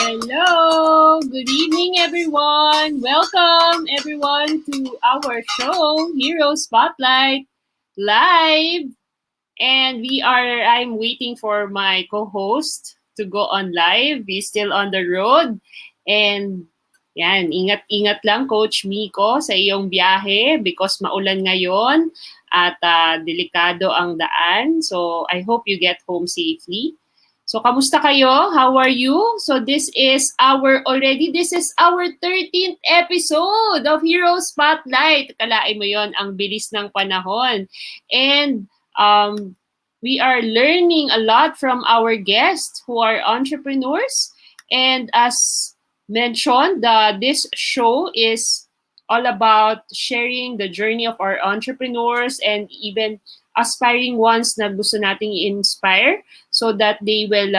Hello, good evening everyone. Welcome everyone to our show, Hero Spotlight Live. And I'm waiting for my co-host to go on live. He's still on the road. And yan, ingat-ingat lang Coach Miko sa iyong biyahe because maulan ngayon at delikado ang daan. So I hope you get home safely. So, kamusta kayo? How are you? So, this is our 13th episode of Hero Spotlight. Kalain mo yon, ang bilis ng panahon. And we are learning a lot from our guests who are entrepreneurs. And as mentioned, this show is all about sharing the journey of our entrepreneurs and even aspiring ones na gusto nating i-inspire so that they will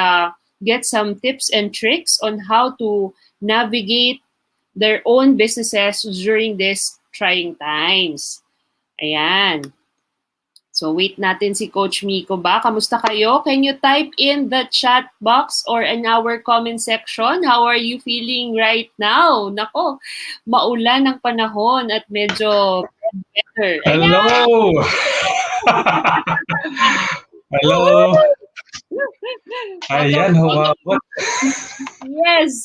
get some tips and tricks on how to navigate their own businesses during these trying times. Ayan. So wait natin si Coach Miko ba? Kamusta kayo? Can you type in the chat box or in our comment section? How are you feeling right now? Nako, maulan ang panahon at medyo better. Hello! Hello! Ayan, humabot. Yes!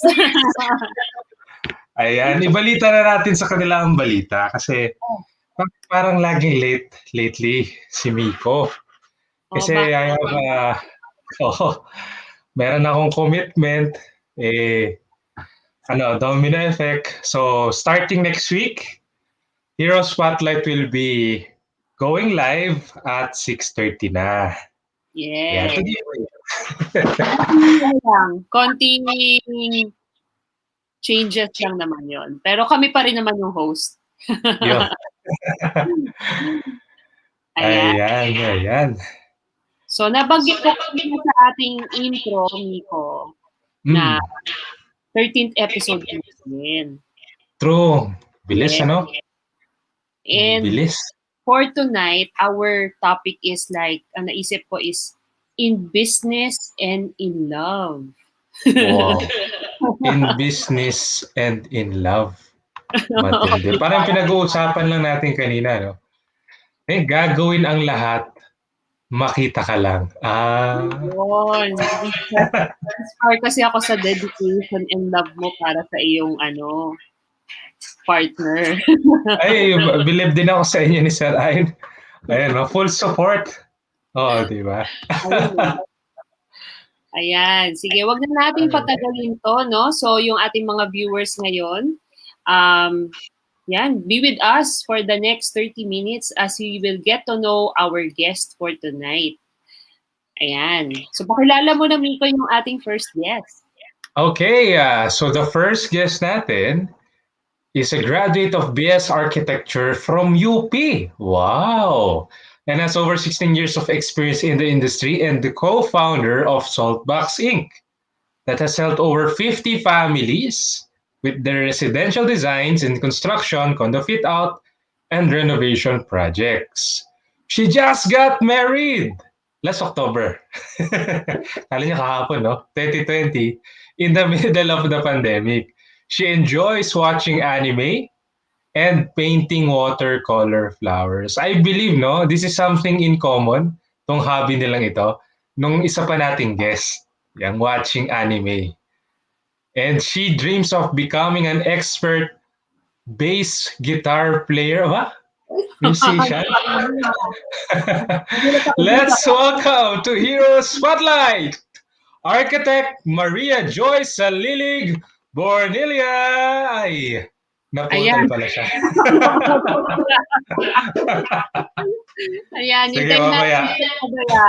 Ayan, ibalita na natin sa kanila ang balita kasi parang laging late lately si Miko. Kasi meron akong commitment, domino effect. So, starting next week, Hero Spotlight will be going live at 6:30 na. Yeah. Yeah. Konting changes lang naman yon. Pero kami pa rin naman yung host. Ayan. So, nabanggit ko kami sa ating intro, Miko, na 13th episode natin. True. Bilis, ano? And bilis. For tonight, our topic is ang naisip ko is in business and in love. Wow. In business and in love. Matindi. Parang pinag-uusapan lang natin kanina, no? Gagawin ang lahat, makita ka lang. Yun. Inspire kasi ako sa dedication and love mo para sa iyong partner. Ay, believe din ako sa inyo ni Sir Ayn. Ayan, full support. Di ba? Ayan. Sige, wag na natin patagalin to, no? So, yung ating mga viewers ngayon, be with us for the next 30 minutes as we will get to know our guest for tonight. Ayan. So, pakilala mo na, Miko, yung ating first guest. Okay, so the first guest natin is a graduate of BS Architecture from UP. Wow! And has over 16 years of experience in the industry and the co-founder of Saltbox Inc. that has helped over 50 families with their residential designs and construction, condo fit-out, and renovation projects. She just got married last October. Kala niya kahapon, no? 2020, in the middle of the pandemic. She enjoys watching anime and painting watercolor flowers. I believe, no, this is something in common, tong hobby nilang ito, nung isa pa nating guest, yung watching anime. And she dreams of becoming an expert bass guitar player. Musician. Let's welcome to Hero Spotlight, architect Maria Joy Salilig-Bornilla. Ay, Naputol Ayan. pala siya. Ayan, Sige, hintayin natin mamaya. siya kabaya.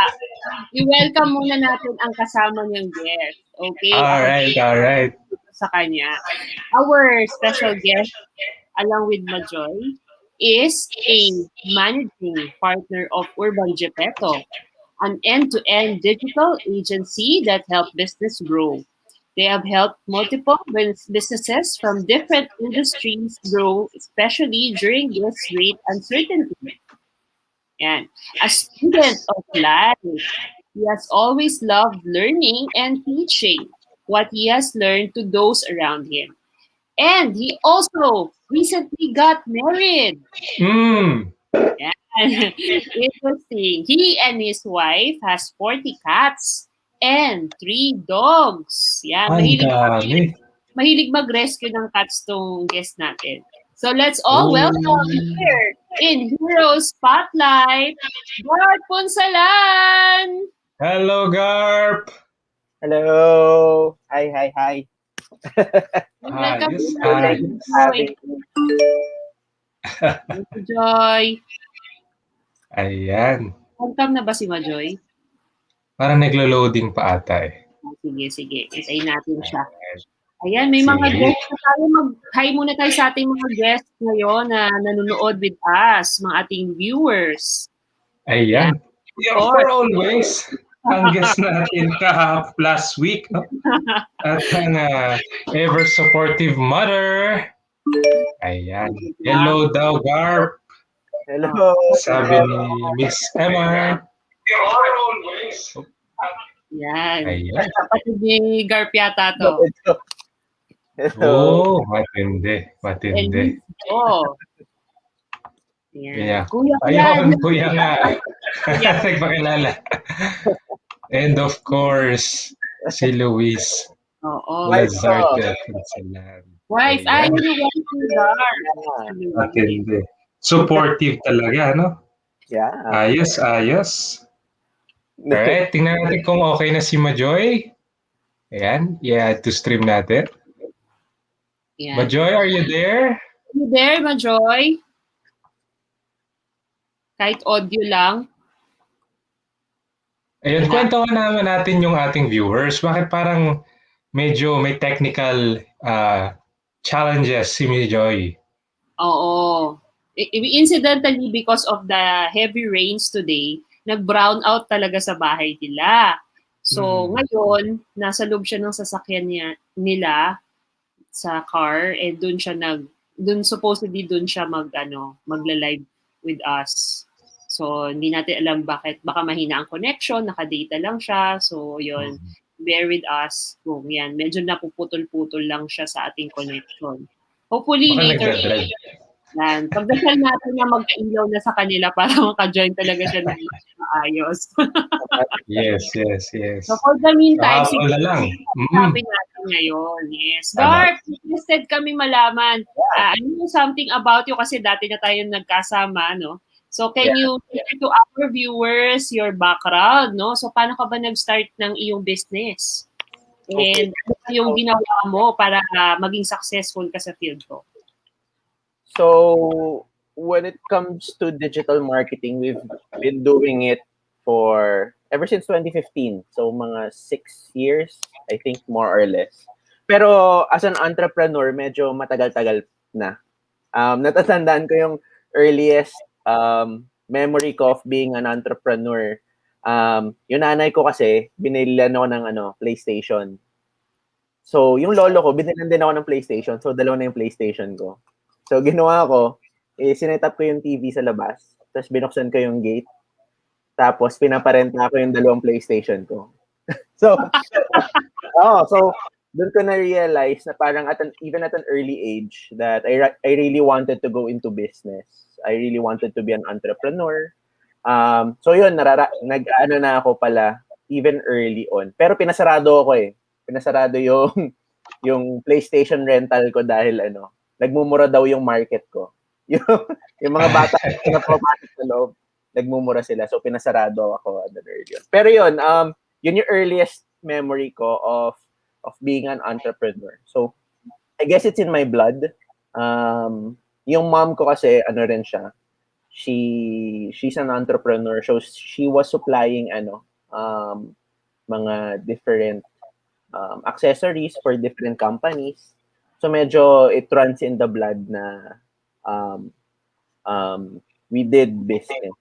I-welcome muna natin ang kasama niyang guest. Okay? All Ako right, all right. sa kanya. Our special guest, along with Majoy, is a managing partner of Urban Gepetto, an end-to-end digital agency that help business grow. They have helped multiple businesses from different industries grow, especially during this great uncertainty. And a student of life, he has always loved learning and teaching what he has learned to those around him. And he also recently got married. Mm, Yeah. Interesting. He and his wife has 40 cats and 3 dogs. Yan, ang dami. mahilig mag-rescue ng cats tong guest natin. So let's all Oh. welcome here in Hero Spotlight, Garp Punsalan! Hello, Garp. Hello! Hi. Welcome Ayos, din So, natin thank si you ayos. for Joy. having me. Si Joy. Ayan. Welcome na ba si Majoy? Parang naglo-loading pa ata eh. Sige. Hintayin natin siya. Ayan, may mga Sige. guests na tayo. Mag-hi muna tayo sa ating mga guests ngayon na nanonood with us, mga ating viewers. Ayan. Yeah, for always. Ang guest natin last week. No? At ang ever supportive mother. Ayan. Hello daw, Garp. Hello! Sabi ni Miss Emma. You're always. Yan. Ayan. Kapatid ni Garp yata to. Hello! Oh, matindi. Matindi. Oh. Yan. Yeah. Kuya Ayun, yan. kuya nga. Nagpakilala. And of course, si Luis Oo. Lazarte Punsalan. Wife, Ayan. yung wife ni Garp. Matindi. Supportive talaga, no? Yeah. Ayos. Alright, tingnan natin kung okay na si Majoy. Ayan, i-add to stream natin. Yan. Majoy, are you there? You there, Majoy? Kahit audio lang. Ayun, kwentuhan naman natin yung ating viewers. Bakit parang medyo may technical challenges si Majoy? Oo. Incidentally, because of the heavy rains today, nag-brown out talaga sa bahay nila. So, ngayon, nasa loob siya ng sasakyan nila sa car, and supposedly doon siya magla-live with us. So, hindi natin alam bakit. Baka mahina ang connection, naka-data lang siya. So, yun, bear with us. Kung yan, medyo napuputol-putol lang siya sa ating connection. Hopefully, Baka later, nagdadrive. yan. Pagdasal natin na magka-ilaw na sa kanila para maka-join talaga siya ng maayos. Yes. So, for the meantime, Kahapon na lang. sabi natin ngayon. Yes. Tama. Garp, interested kami malaman. I know something about you kasi dati na tayo nagkasama, no? So, can you share to our viewers your background, no? So, paano ka ba nag-start ng iyong business? And ano yung ginawa mo para maging successful ka sa field ko? So, when it comes to digital marketing, we've been doing it for ever since 2015. So, mga 6 years, I think, more or less. Pero as an entrepreneur, medyo matagal-tagal na. Natatandaan ko yung earliest memory ko of being an entrepreneur. Yung nanay ko kasi, binilan ako ng PlayStation. So, yung lolo ko, binilan din ako ng PlayStation. So, dalawa na yung PlayStation ko. So, ginawa ko, sinet up ko yung TV sa labas. Tapos, binuksan ko yung gate. Tapos, pinaparenta ko yung dalawang PlayStation ko. So, doon ko na-realize na parang even at an early age that I really wanted to go into business. I really wanted to be an entrepreneur. So, yun, nag-ano na ako pala even early on. Pero pinasarado ako eh. Pinasarado yung PlayStation rental ko dahil nagmumura daw yung market ko. yung mga bata na pumasok sa loob, nagmumura sila. So, pinasarado ako at an early on. Pero yun yung earliest memory ko of being an entrepreneur. So, I guess it's in my blood. Yung mom ko kasi, ano rin siya, she's an entrepreneur. So, she was supplying, mga different accessories for different companies. So, medyo it runs in the blood na um, we did business.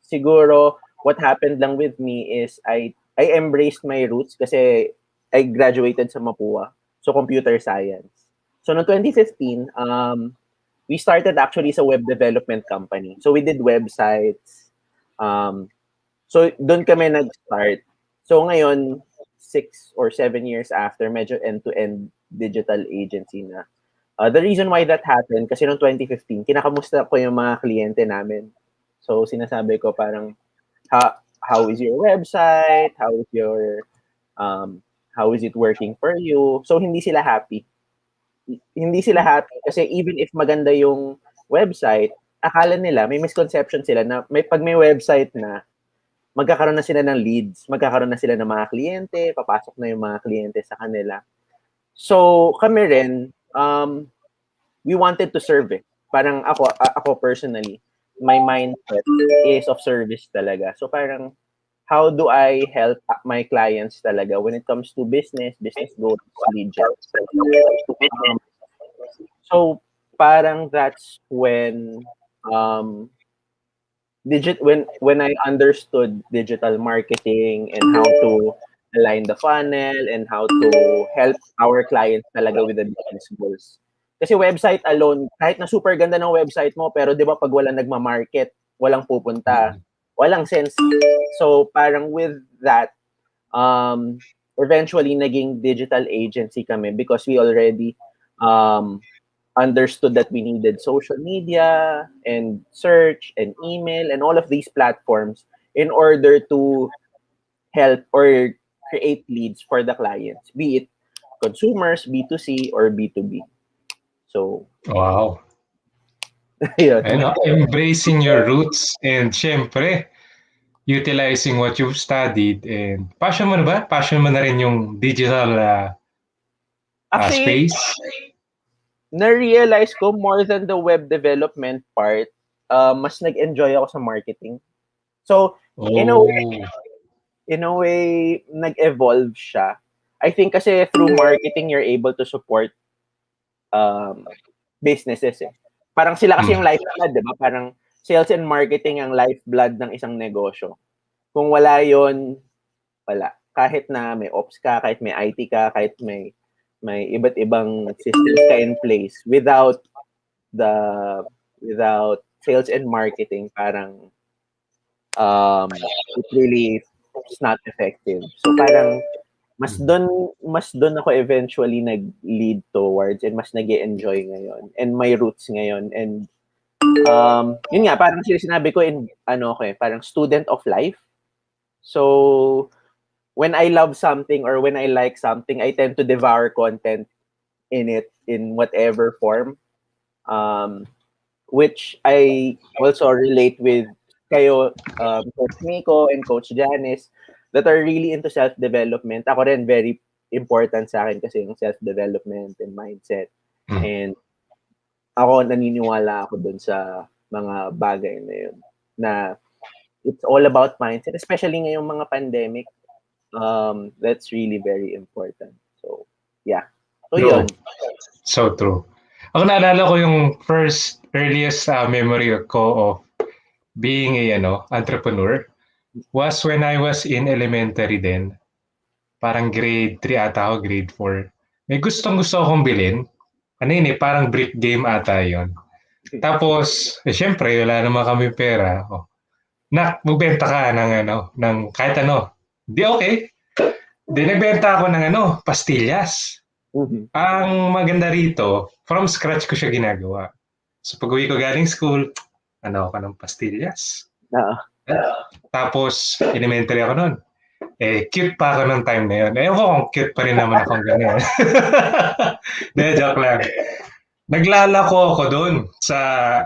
Siguro, what happened lang with me is I embraced my roots kasi I graduated sa Mapua. So, computer science. So, no 2015, we started actually sa web development company. So, we did websites. So, doon kami nag-start. So, ngayon, 6 or 7 years after, medyo end-to-end digital agency na. The reason why that happened, kasi noong 2015, kinakamusta ko yung mga kliyente namin. So, sinasabi ko parang, how is your website? How is it working for you? So, hindi sila happy. Hindi sila happy kasi even if maganda yung website, akala nila, may misconception sila na pag may website na, magkakaroon na sila ng leads, magkakaroon na sila ng mga kliyente, papasok na yung mga kliyente sa kanila. So, kami rin, we wanted to serve it. Parang ako personally, my mindset is of service talaga. So, parang, how do I help my clients talaga when it comes to business goals, lead gen? So, parang that's when when I understood digital marketing and how to align the funnel and how to help our clients talaga with the business goals. Kasi website alone, kahit na super ganda ng website mo, pero di ba pag walang nagma-market, walang pupunta, walang sense. So parang with that, eventually naging digital agency kami because we already understood that we needed social media and search and email and all of these platforms in order to help or create leads for the clients, be it consumers, B2C, or B2B. So, Wow. yun. Ano, embracing your roots and syempre, utilizing what you've studied and passion mo na ba? Passion mo na rin yung digital Actually, space? na-realize ko more than the web development part, mas nag-enjoy ako sa marketing. So, in a way, nag-evolve siya. I think kasi through marketing, you're able to support businesses eh. Parang sila kasi yung lifeblood, di ba? Parang sales and marketing ang lifeblood ng isang negosyo. Kung wala yon, wala. Kahit na may ops ka, kahit may IT ka, kahit may iba't ibang systems ka in place, without sales and marketing, parang it really is not effective. So parang mas doon ako eventually nag-lead towards and mas nag-enjoy ngayon and my roots ngayon. And yun nga, parang sinabi ko parang student of life. So when I love something or when I like something, I tend to devour content in it in whatever form, which I also relate with kayo, Coach Miko and Coach Janice, that are really into self-development. Ako rin, very important sa akin kasi yung self-development and mindset. And ako, naniniwala ako dun sa mga bagay na yun, na it's all about mindset, especially ngayong mga pandemic. That's really very important. So, yeah. So, yun. So true. Ako naalala ko yung earliest memory ko of being a entrepreneur was when I was in elementary din. Parang grade 3 ata ako, grade 4. May gustong-gusto akong bilhin. Ano yun parang brick game ata yun. Tapos, syempre, wala naman kami pera. Oh. Magbenta ka ng kahit ano. Di okay. Di nagbenta ako ng pastillas. Ang maganda rito, from scratch ko siya ginagawa. So pag-uwi ko galing school, ako ng pastillas. Tapos, elementary ako noon. Cute pa ako ng time na yun. Ewan ko kung cute pa rin naman ako hanggang ngayon. Joke lang. Naglalako ako doon sa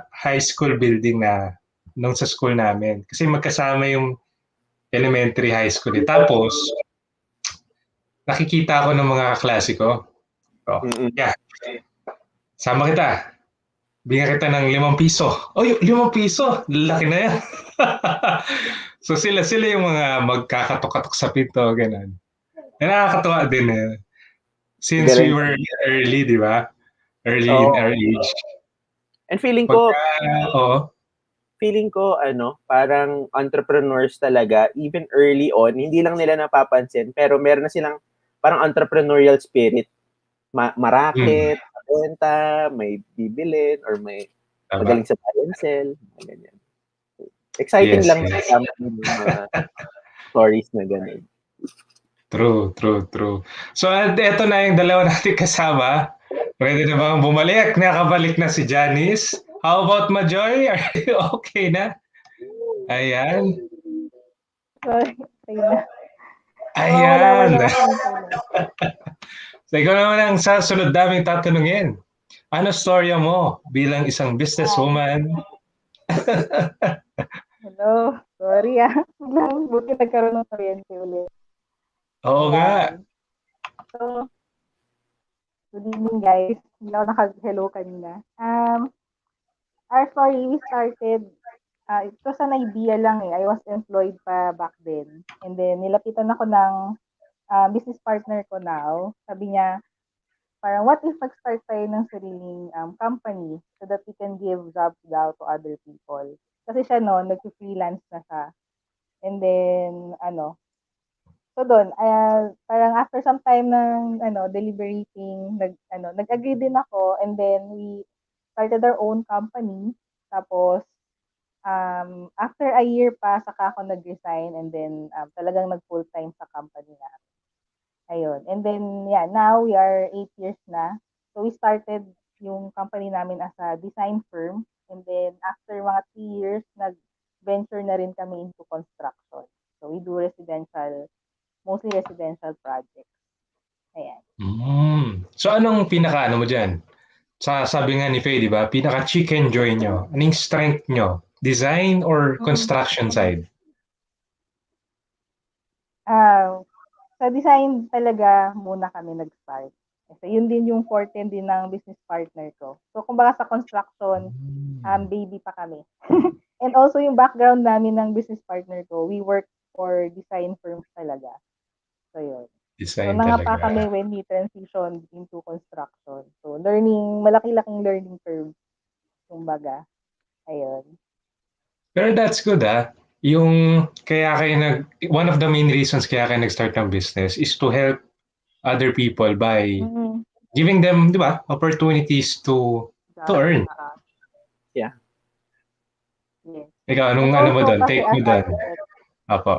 high school building nung sa school namin. Kasi magkasama yung elementary, high school. Tapos, nakikita ako ng mga kaklase ko. Yeah. Sama kita. Bigyan kita ng ₱5. Oy, ₱5, laki na yan. So sila yung mga magkakatok-katok sa pinto, gano'n. Nakakatuwa din eh. Since we Galing. were early, di ba? Early in our Oo. age. And feeling Pagka, ko, oo. parang entrepreneurs talaga, even early on, hindi lang nila napapansin, pero meron na silang parang entrepreneurial spirit. Mm, Maraket, mabenta, may bibilin, or may tama. magaling sa buy and sell, mga ganyan. Exciting Yes, lang yes. yung mga stories na ganun. True. So, eto na yung dalawa nating kasama. Pwede na bang bumalik? Nakabalik na si Janice. How about Majoy? Are you okay na? Ayan. Sorry, ayun na. Nawawala-wala Ayan. kasi yung internet. So, ikaw naman ang sa sunod naming tatanungin. Ano storya mo bilang isang Ay, businesswoman? hello. Sorry buti nagkaroon ng kuryente ulit. Oo nga. Ayan. So, good evening guys. Hindi ako naka-hello kanina. Our story, we started, ito sa idea lang eh. I was employed pa back then. And then, nilapitan ako ng business partner ko now. Sabi niya, parang what if mag-start tayo ng sariling company so that we can give jobs daw to other people. Kasi siya noon, nag-freelance na siya. And then, so doon, parang after some time ng, deliberating, nag-agree din ako and then we started our own company. Tapos, after a year pa, saka ako nag-resign and then talagang nag-full-time sa company na. Ayun. And then, yeah, now we are 8 years na. So, we started yung company namin as a design firm. And then, after mga 3 years, nag-venture na rin kami into construction. So, we do mostly residential projects. Ayan. So, anong pinaka-ano mo dyan? Sabi nga ni Faye, di ba? Pinaka-chicken joy nyo. Anong strength nyo? Design or construction side? Sa design talaga muna kami nag-start. Kasi yun din yung forte din ng business partner ko. So, kumbaga sa construction, baby pa kami. And also yung background namin ng business partner ko, we work for design firms talaga. So, yun. So, Design nangapa talaga. kami when we transitioned into construction. So, malaki-laking learning curve. Kumbaga. Ayun. Pero that's good Yung one of the main reasons kaya kayo nag-start ng business is to help other people by Mm-hmm. giving them, di ba, opportunities to earn. Yeah. Yes. Ikaw, And ano mo also, doon? kasi Take as mo doon. architect, Apo.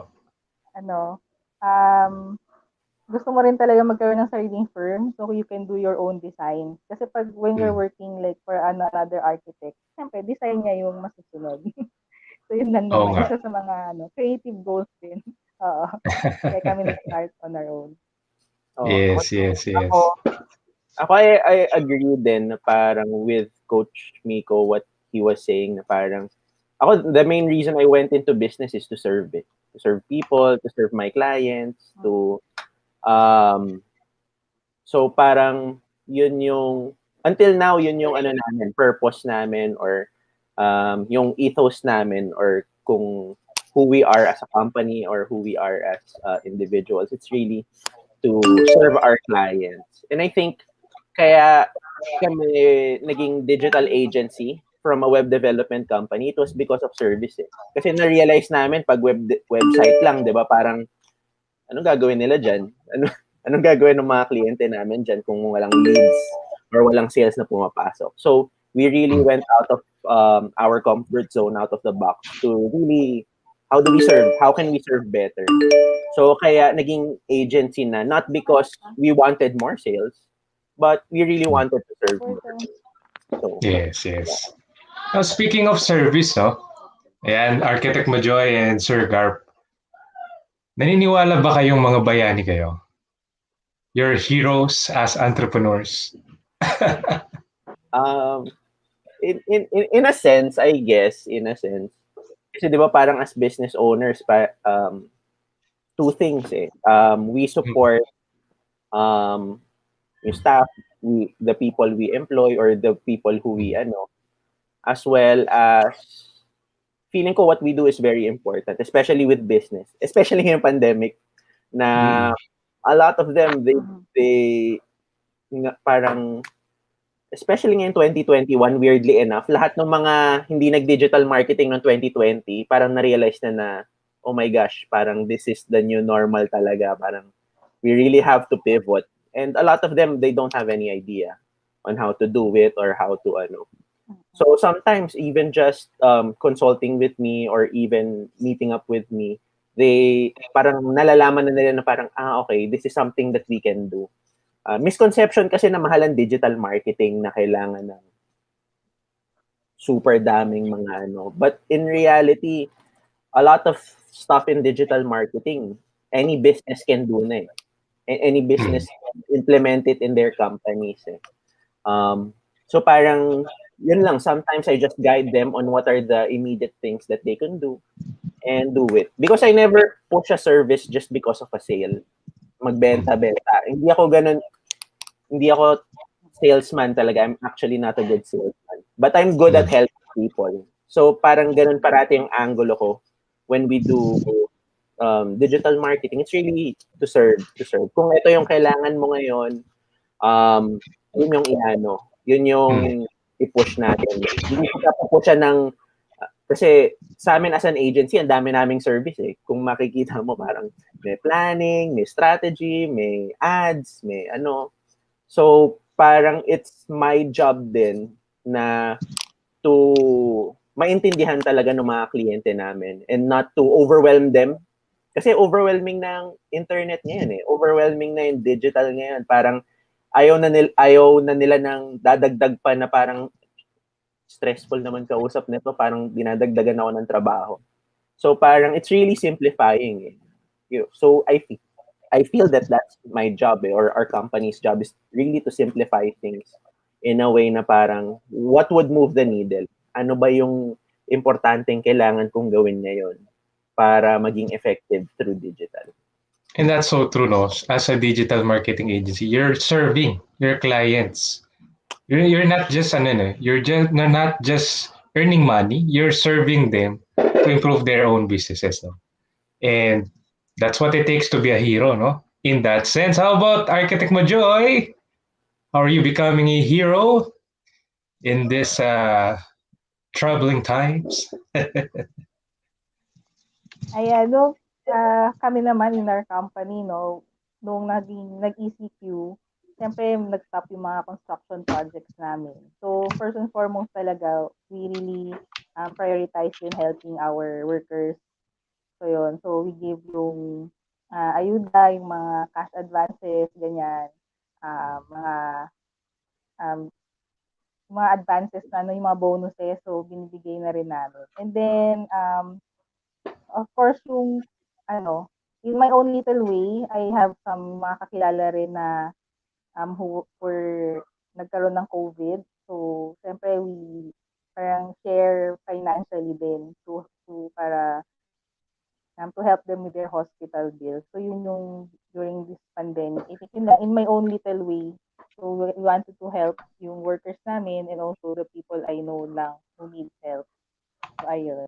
gusto mo rin talaga magkaroon ng sariling firm so you can do your own design. Kasi when you're working like for another architect, siyempre, design niya yung masusunod. So, yun lang Oo naman. nga. Isa sa mga creative goals din. Oo. Kaya kami nag-start on our own. Yes. Ako, I agree din na parang with Coach Miko, what he was saying, na parang, the main reason I went into business is to serve it. To serve people, to serve my clients, so parang, until now, yun yung namin, purpose namin, or yung ethos namin, or kung who we are as a company or who we are as individuals. It's really to serve our clients. And I think kaya kami naging digital agency from a web development company, it was because of service eh. Kasi na-realize namin pag website lang, 'di ba? Parang anong gagawin nila diyan? Anong gagawin ng mga kliyente namin diyan kung walang leads or walang sales na pumapasok. So, we really went out of our comfort zone, out of the box to really how do we serve? How can we serve better? So, kaya naging agency na, not because we wanted more sales, but we really wanted to serve more. So, Yes. Now, speaking of service, ayan, Architect Majoy and Sir Garp, naniniwala ba kayong mga bayani kayo? You're heroes as entrepreneurs. in a sense, I guess, kasi di ba parang as business owners, two things eh. We support yung staff, the people we employ or the people who we as well as feeling ko what we do is very important, especially with business, especially in pandemic na a lot of them they parang especially ngayon 2021 weirdly enough lahat ng mga hindi nag-digital marketing ng 2020 parang na-realize na oh my gosh, parang this is the new normal talaga, parang we really have to pivot, and a lot of them they don't have any idea on how to do it or how to so sometimes even just consulting with me or even meeting up with me, they parang nalalaman na nila na parang okay, this is something that we can do. Misconception kasi na mahal ang digital marketing na kailangan ng super daming mga but in reality a lot of stuff in digital marketing any business can do na any business can implement it in their companies so parang yun lang, sometimes I just guide them on what are the immediate things that they can do and do it. Because I never push a service just because of a sale. Magbenta-benta. Hindi ako salesman talaga. I'm actually not a good salesman. But I'm good at helping people. So parang ganun parati yung angulo ko when we do digital marketing. It's really to serve. Kung ito yung kailangan mo ngayon, yun yung yun yung i-push natin. Hindi ko kapapushan ng kasi sa amin as an agency, ang dami naming service Kung makikita mo parang may planning, may strategy, may ads, may So parang it's my job din na to maintindihan talaga ng mga kliyente namin and not to overwhelm them. Kasi overwhelming na ang internet ngayon Overwhelming na yung digital ngayon. Parang ayaw na nila ng dadagdag pa na parang stressful naman kausap nito, parang dinadagdagan ako ng trabaho. So parang it's really simplifying So I feel that that's my job or our company's job is really to simplify things in a way na parang what would move the needle? Ano ba yung importanteng kailangan kong gawin ngayon para maging effective through digital? And that's so true, no? As a digital marketing agency, you're serving your clients. You're not just you're not just earning money. You're serving them to improve their own businesses, no? And that's what it takes to be a hero, no? In that sense, how about Architect Majoy? How are you becoming a hero in this troubling times? Ayan, kami naman in our company, nung nag-ECQ, siyempre nag-stop yung mga construction projects namin. So, first and foremost talaga, we really prioritize in helping our workers. So, yun. So, we give yung ayuda, yung mga cash advances, ganyan. Mga advances na, yung mga bonuses, so binibigay na rin namin. And then, of course, yung in my own little way, I have some mga kakilala rin na who were nagkaroon ng COVID. So, siyempre, we parang share financially din para to help them with their hospital bills. So, yun yung during this pandemic. In my own little way, so we wanted to help yung workers namin and also the people I know lang who need help. So, ayun.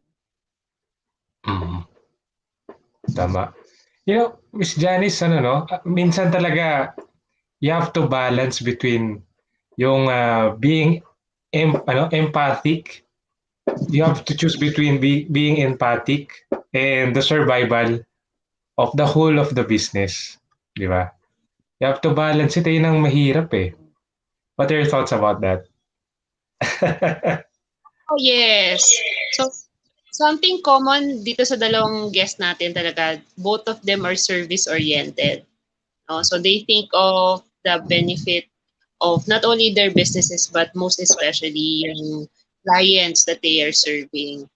Tama. Miss Janice, minsan talaga you have to balance between yung being empathic. You have to choose between being empathic and the survival of the whole of the business. Di ba? You have to balance it. Yun ang mahirap What are your thoughts about that? Oh, yes. So, something common dito sa dalawang guests natin talaga, both of them are service-oriented. So, they think of the benefit of not only their businesses, but most especially yung clients that they are serving.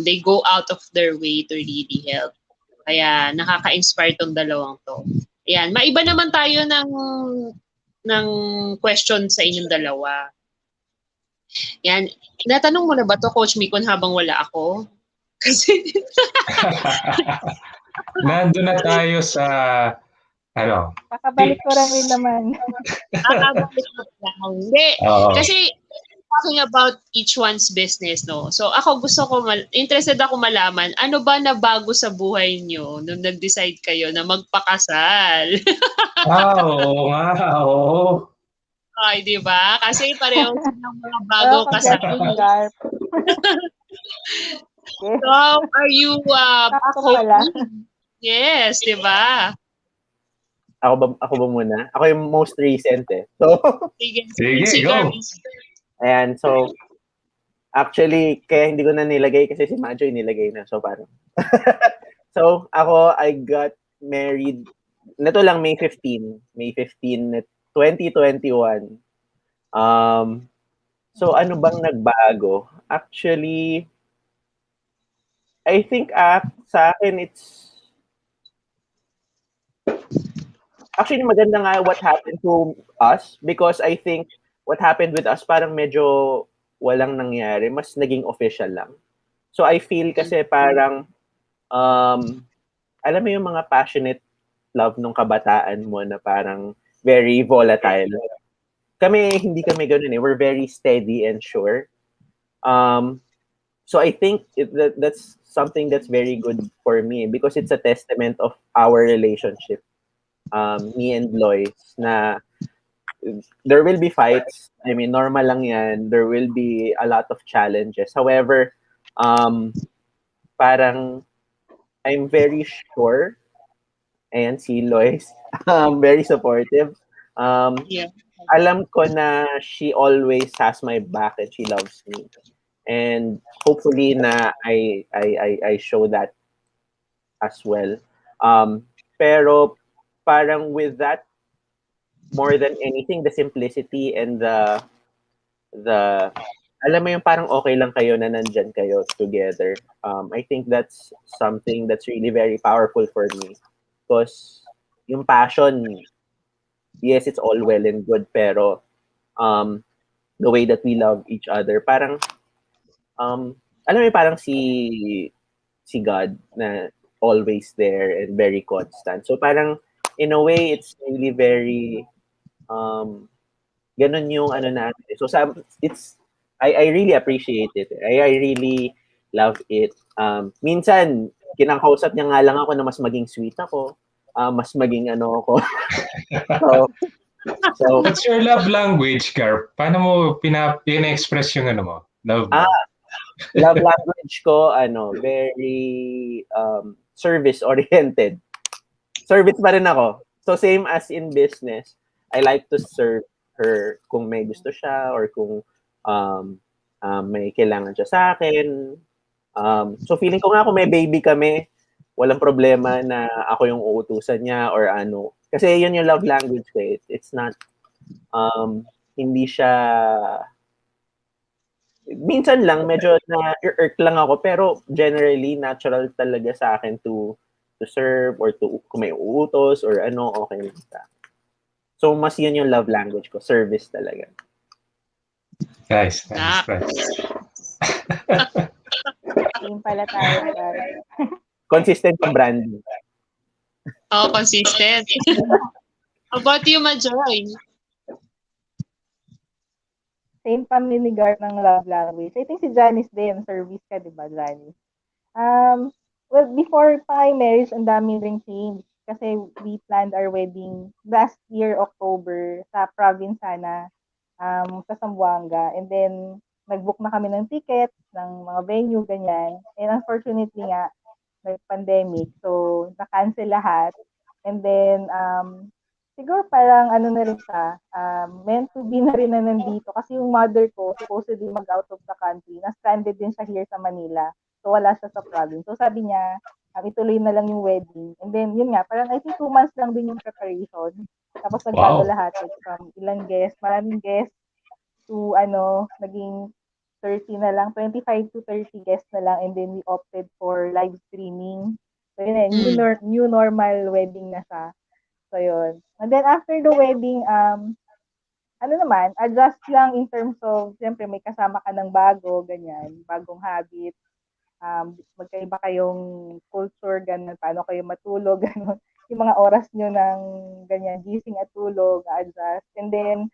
They go out of their way to really help. Kaya nakaka-inspire tong dalawang to. Ayan, maiba naman tayo ng question sa inyong dalawa. Yan, natanong mo na ba to, Coach Mikon, habang wala ako? Kasi Nandun na tayo sa Ano? Kakabalik ko rin Tips. naman. Kakabalik ko lang. Hindi. Oo. Kasi talking about each one's business, no? So ako interested ako malaman, ano ba na bago sa buhay nyo nung nag-decide kayo na magpakasal? Oo nga, oo. Ay, di ba? Kasi pareho silang mga Well, bago kasal. congrats Miss Garp. Yes, So, are you back sakto pala. hoping? Yes, di ba? Ako ba muna? Ako yung most recent eh. So, Sige, Sige, si go. Garp. ayan. So, actually, kaya hindi ko na nilagay kasi si Majoy nilagay na. So, parang. So, I got married. Nato lang May 15. May 15, 2021. So, ano bang nagbago? Actually, I think sa akin, actually maganda nga what happened to us because I think what happened with us parang medyo walang nangyari. Mas naging official lang. So, I feel kasi parang, alam mo yung mga passionate love nung kabataan mo na parang very volatile. Hindi kami ganun eh. We're very steady and sure. So I think that's something that's very good for me because it's a testament of our relationship, me and Lois, na there will be fights. I mean, normal lang yan. There will be a lot of challenges. However, parang I'm very sure, and si Lois, very supportive. Yeah. Alam ko na she always has my back and she loves me. And hopefully na I show that as well. Pero parang with that, more than anything, the simplicity and the alam mo yung parang okay lang kayo na nandyan kayo together. I think that's something that's really very powerful for me. Because yung passion, yes, it's all well and good, pero the way that we love each other, parang, alam mo yung parang si God na always there and very constant. So parang, in a way, it's really very, ganun yung ano natin. So I really appreciate it. I really love it. Minsan, kinakausap niya nga lang ako na mas maging sweet ako, mas maging ano ako. so, What's your love language, Garp? Paano mo pina-express yung ano mo? Love mo? love language ko, very service-oriented. Service pa rin ako. So, same as in business, I like to serve her kung may gusto siya or kung may kailangan siya sa akin. So, feeling ko nga kung may baby kami, walang problema na ako yung uutusan niya or ano. Kasi yun yung love language ko. It's not, hindi siya, minsan lang medyo na-irk lang ako pero generally natural talaga sa akin to serve or to kung may uutos or ano, okay lang sa akin. So mas yun yung love language ko, service talaga. Nice. Same pala tayo, Garp. Consistent yung branding. Oh, consistent. How about you, Majoy? Same kami ni Garp ng love language. I think si Janice din, service ka, di ba, Janice? Well, before pa kay marriage, ang daming ring change. Kasi we planned our wedding last year, October, sa province sana, sa Zamboanga. And then, nag-book na kami ng tickets, ng mga venue, ganyan. And unfortunately nga, nag-pandemic. So, na-cancel lahat. And then, siguro parang ano na rin siya, meant to be na rin na nandito. Kasi yung mother ko, supposedly mag-out of the country, na-stranded din siya here sa Manila. So, wala siya sa province. So, sabi niya, ituloy na lang yung wedding. And then, yun nga, parang I think 2 months lang din yung preparation. Tapos nagbago Wow. lahat. Like, from ilang guests, maraming guests to, naging 30 na lang, 25 to 30 guests na lang. And then, we opted for live streaming. So, yun new normal wedding na siya. So, yun. And then, after the wedding, adjust lang in terms of, siyempre, may kasama ka ng bago, ganyan, bagong habit. Magkaiba kayong culture, ganun, paano kayo matulog, ganun. yung mga oras nyo ng ganyan, gising at tulog, adjust. And then,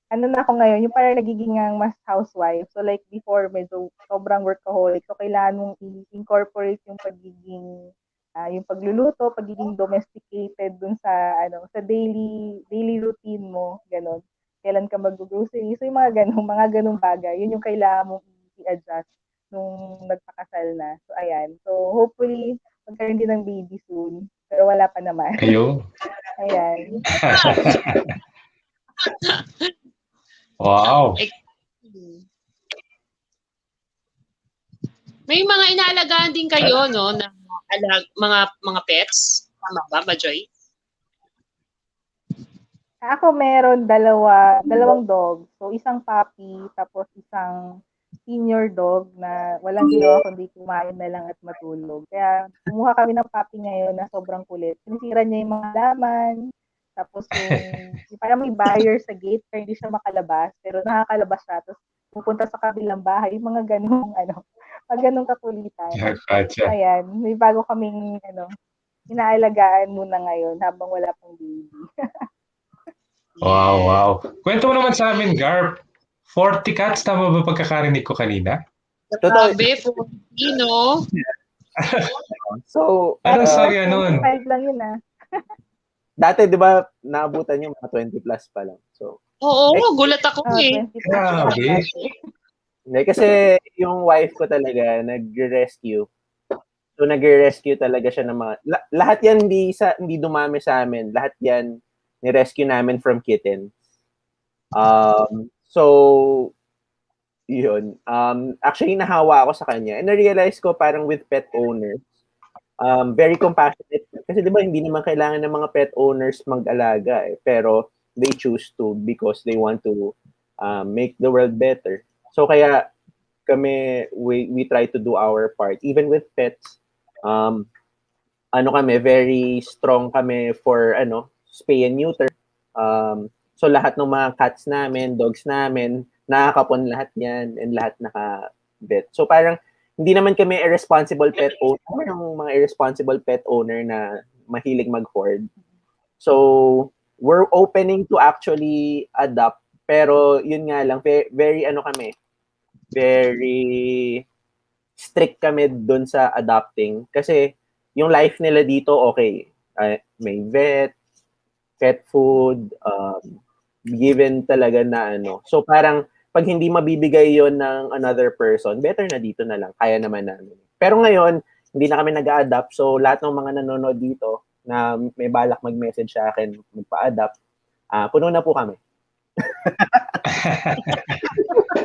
ano na ako ngayon, yung parang nagiging mas housewife. So like before, medyo sobrang workaholic. So kailangan mong i-incorporate yung pagiging, yung pagluluto, pagiging domesticated dun sa, sa daily routine mo, ganun. Kailan ka mag-grocery. So yung mga ganung bagay, yun yung kailangan mong i-adjust nung nagpakasal na. So ayan. So hopefully, magkaroon din ng baby soon. Pero wala pa naman. Ayun. Ayan. Wow. May mga inaalagaan din kayo, no, na mga pets? Tama ba, Majoy? Ako meron dalawang dog. So isang puppy, tapos isang senior dog na walang ginawa kundi kumain na lang at matulog. Kaya kumuha kami ng puppy ngayon na sobrang kulit. Sinisira niya yung mga laman, tapos yung parang may barrier sa gate kaya hindi siya makalabas, pero nakakalabas siya. Tapos pupunta sa kabilang bahay, yung mga ganung kakulitan. Gotcha. Ayan, may bago kaming inaalagaan muna ngayon habang wala pang baby. Wow. Kwento mo naman sa amin, Garp. 40 cats, tama ba pagkakarinig ko kanina? Grabe, 40, no? So, Anong storya nun? 25 lang yun dati, di ba, naabutan yung mga 20 plus pa lang. So, Oo, gulat ako eh. 20 Grabe. Hindi, kasi yung wife ko talaga nag-rescue. So, nag-rescue talaga siya ng mga... lahat yan hindi dumami sa amin. Lahat yan ni-rescue namin from kittens. So, yun. Actually, nahawa ako sa kanya. And na-realize ko parang with pet owners, very compassionate. Kasi di ba hindi naman kailangan ng mga pet owners mag-alaga eh. Pero they choose to because they want to make the world better. So kaya kami, we try to do our part. Even with pets, very strong kami for spay and neuter. So lahat ng mga cats namin, dogs namin, nakakapon lahat yan and lahat naka-vet. So parang hindi naman kami irresponsible pet owner. Yung mga irresponsible pet owner na mahilig mag-hoard. So we're opening to actually adopt. Pero yun nga lang, very strict kami dun sa adopting. Kasi yung life nila dito, okay. May vet, pet food, given talaga na So parang pag hindi mabibigay yon ng another person, better na dito na lang. Kaya naman namin. Pero ngayon, hindi na kami nag-a-adapt. So lahat ng mga nanonood dito na may balak mag-message sa akin, magpa-adapt, puno na po kami.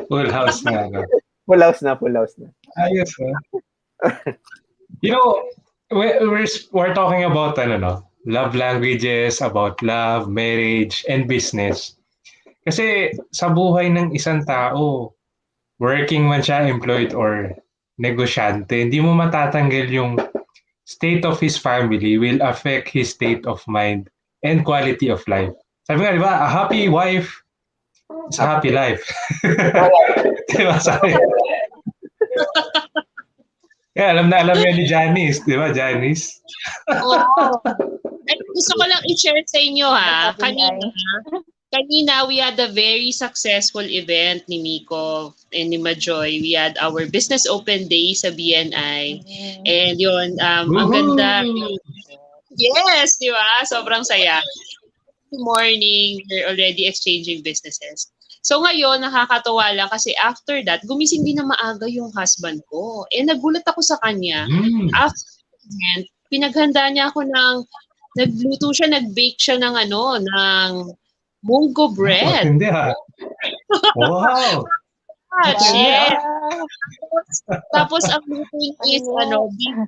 Full house na. No? Full house na. Ayos, no? You know, we're talking about love languages, about love, marriage, and business. Kasi sa buhay ng isang tao, working man siya, employed or negosyante, hindi mo matatanggal yung state of his family will affect his state of mind and quality of life. Sabi nga, di ba, a happy wife is a happy life. Di ba, sabi? Yeah, alam yan ni Janice, di ba, Janice? Oo. At gusto ko lang i-share sa inyo ha. Kanina, we had a very successful event ni Miko and ni Majoy. We had our business open day sa BNI. And yun, ang ganda. Yes, di ba? Sobrang saya. Good morning, we're already exchanging businesses. So ngayon, nakakatawa lang kasi after that, gumising din na maaga yung husband ko. Eh, nagulat ako sa kanya. After that, pinaghanda niya ako nagluto siya, nag-bake siya ng munggo bread. Hindi ha. Wow! Yes. Tapos ang luto niya is beef.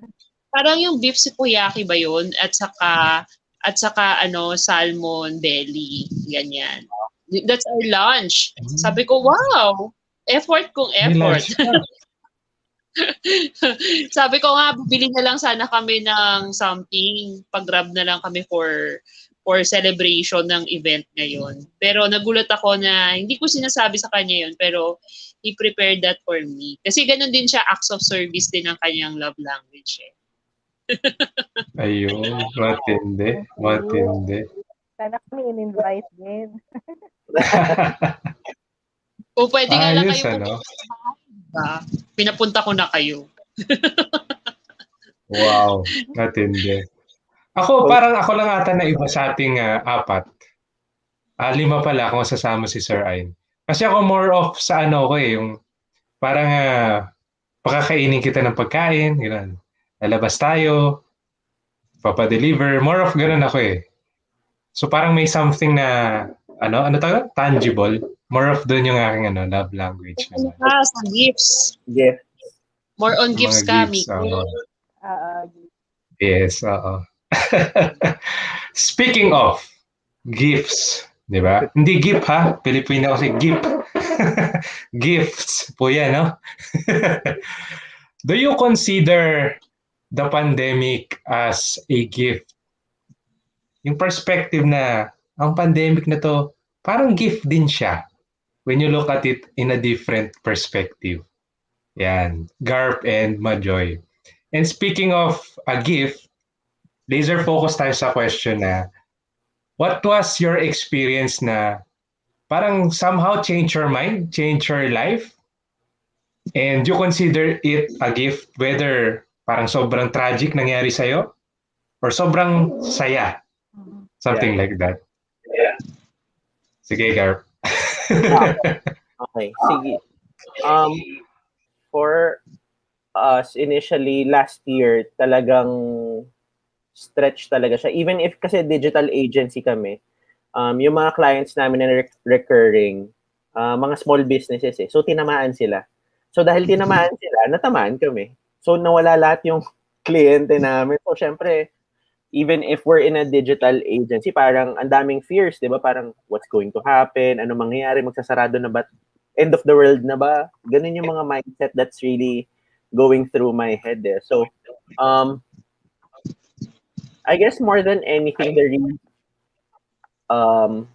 Parang yung beef sukiyaki ba yun? At saka salmon belly. Ganyan. That's our lunch. Sabi ko, wow! Effort kong effort. Sabi ko nga, bibili na lang sana kami ng something. Pag-grab na lang kami for celebration ng event ngayon. Pero nagulat ako na, hindi ko sinasabi sa kanya yun, pero he prepared that for me. Kasi ganun din siya, acts of service din ang kanyang love language. Ayun, matindi, matindi. Sana kami in-invite din. O pwede nga lang Ayos, kayo ano? pumunta sa bahay, diba? Pinapunta ko na kayo. Wow, matindi. Ako, Kung parang ako lang ata na iba sa ating apat. 5 pala kung sasama si Sir Ayn. Kasi ako more of sa ano ko eh, yung parang pakakainin kita ng pagkain, gano'n. Lalabas tayo, papa-deliver, more of gano'n ako eh. So parang may something na, ano tawag? Tangible. More of doon yung aking love language Ano naman. ka, sa gifts. gift, More on Mga gifts ka, gifts. Miko. Ah, Yes, oo. Speaking of gifts, di ba? Hindi gift ha, Pilipino kasi gift. Gifts po yan, no? Do you consider the pandemic as a gift? Yung perspective na ang pandemic na to, parang gift din siya when you look at it in a different perspective. Yan, Garp and Majoy. And speaking of a gift, laser focus tayo sa question na what was your experience na parang somehow change your mind, change your life, and you consider it a gift whether parang sobrang tragic nangyari sa'yo or sobrang saya, yeah. something like that. Sige, Garp. Ah, okay, sige. Um, for us, initially, last year, talagang stretch talaga siya. Even if kasi digital agency kami, yung mga clients namin na recurring, mga small businesses eh. So, tinamaan sila. So, dahil tinamaan sila, natamaan kami. So, nawala lahat yung kliyente namin. So, syempre, even if we're in a digital agency, parang ang daming fears, di ba? Parang, what's going to happen? Ano mangyayari? Magsasarado na ba? End of the world na ba? Ganun yung mga mindset that's really going through my head eh. So, I guess more than anything, the real, um,